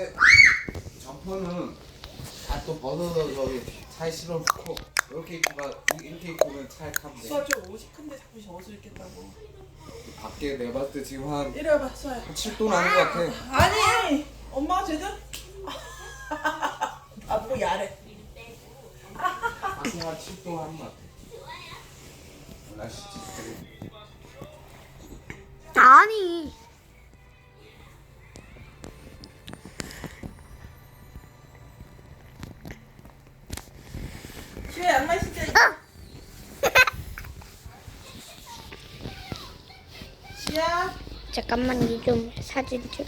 근데 점퍼는 다 또 벗어서 저기 차에 실어놓고 이렇게 입고 오면 차에 타면 돼. 수아 좀 옷이 큰데 자꾸 젖어 있겠다고. 밖에 내봤을 때 지금 한 이리 와봐 수아야. 7도 나는 것 같아. 아니 엄마가 제대로. 뭐 야래. 밖에 한 7도 하는 것 같아. 날씨 진짜. 아니. 수아 양말 신자. 수아. 잠깐만 이 좀 사진 좀.